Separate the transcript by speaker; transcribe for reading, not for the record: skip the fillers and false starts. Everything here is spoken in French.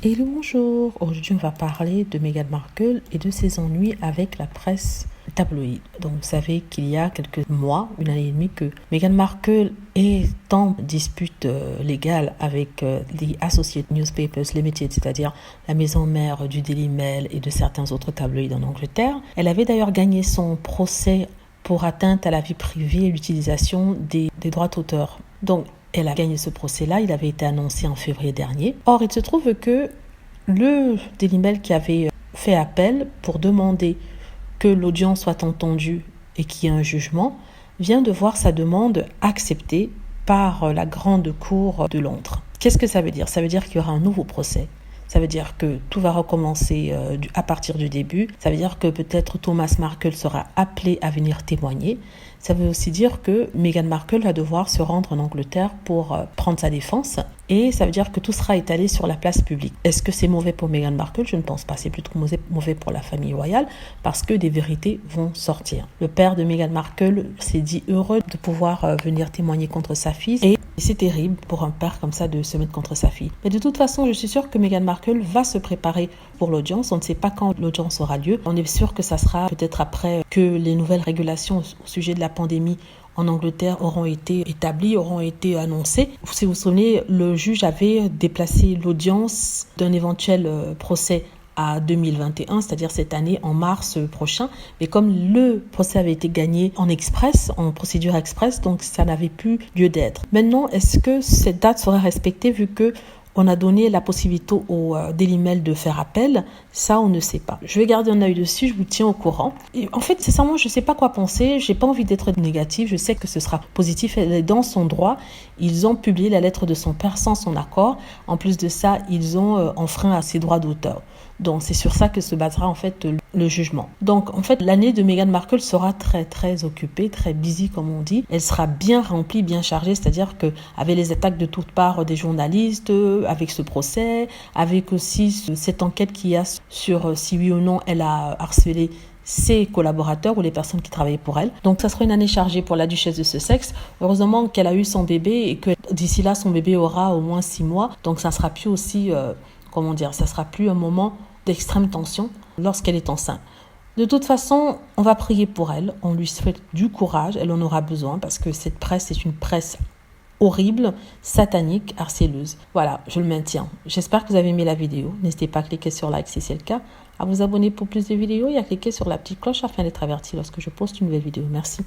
Speaker 1: Hello, bonjour. Aujourd'hui, on va parler de Meghan Markle et de ses ennuis avec la presse tabloïde. Donc, vous savez qu'il y a quelques mois, une année et demie, que Meghan Markle est en dispute légale avec les Associated Newspapers Limited, c'est-à-dire la maison mère du Daily Mail et de certains autres tabloïds en Angleterre. Elle avait d'ailleurs gagné son procès pour atteinte à la vie privée et l'utilisation des droits d'auteur. Donc, elle a gagné ce procès-là, il avait été annoncé en février dernier. Or, il se trouve que le Daily Mail qui avait fait appel pour demander que l'audience soit entendue et qu'il y ait un jugement, vient de voir sa demande acceptée par la Grande Cour de Londres. Qu'est-ce que ça veut dire? Ça veut dire qu'il y aura un nouveau procès. Ça veut dire que tout va recommencer à partir du début. Ça veut dire que peut-être Thomas Markle sera appelé à venir témoigner. Ça veut aussi dire que Meghan Markle va devoir se rendre en Angleterre pour prendre sa défense. Et ça veut dire que tout sera étalé sur la place publique. Est-ce que c'est mauvais pour Meghan Markle? Je ne pense pas. C'est plutôt mauvais pour la famille royale parce que des vérités vont sortir. Le père de Meghan Markle s'est dit heureux de pouvoir venir témoigner contre sa fille. Et c'est terrible pour un père comme ça de se mettre contre sa fille. Mais de toute façon, je suis sûre que Meghan Markle va se préparer pour l'audience. On ne sait pas quand l'audience aura lieu. On est sûr que ça sera peut-être après que les nouvelles régulations au sujet de la pandémie en Angleterre auront été établies, auront été annoncées. Si vous vous souvenez, le juge avait déplacé l'audience d'un éventuel procès à 2021, c'est-à-dire cette année en mars prochain. Mais comme le procès avait été gagné en express, en procédure express, donc ça n'avait plus lieu d'être. Maintenant, est-ce que cette date sera respectée vu que on a donné la possibilité au Daily Mail de faire appel? Ça, on ne sait pas. Je vais garder un œil dessus, je vous tiens au courant. Et en fait, sincèrement, je ne sais pas quoi penser. Je n'ai pas envie d'être négative. Je sais que ce sera positif. Elle est dans son droit. Ils ont publié la lettre de son père sans son accord. En plus de ça, ils ont enfreint à ses droits d'auteur. Donc, c'est sur ça que se basera en fait le jugement. Donc, en fait, l'année de Meghan Markle sera très, très occupée, très busy, comme on dit. Elle sera bien remplie, bien chargée, c'est-à-dire qu'avec les attaques de toutes parts des journalistes, avec ce procès, avec aussi cette enquête qu'il y a sur si oui ou non elle a harcelé ses collaborateurs ou les personnes qui travaillaient pour elle. Donc, ça sera une année chargée pour la duchesse de Sussex. Heureusement qu'elle a eu son bébé et que d'ici là, son bébé aura au moins 6 mois. Donc, ça sera plus aussi, ça sera plus un moment d'extrême tension lorsqu'elle est enceinte. De toute façon, on va prier pour elle. On lui souhaite du courage. Elle en aura besoin parce que cette presse est une presse horrible, satanique, harceleuse. Voilà, je le maintiens. J'espère que vous avez aimé la vidéo. N'hésitez pas à cliquer sur like si c'est le cas, à vous abonner pour plus de vidéos et à cliquer sur la petite cloche afin d'être averti lorsque je poste une nouvelle vidéo. Merci.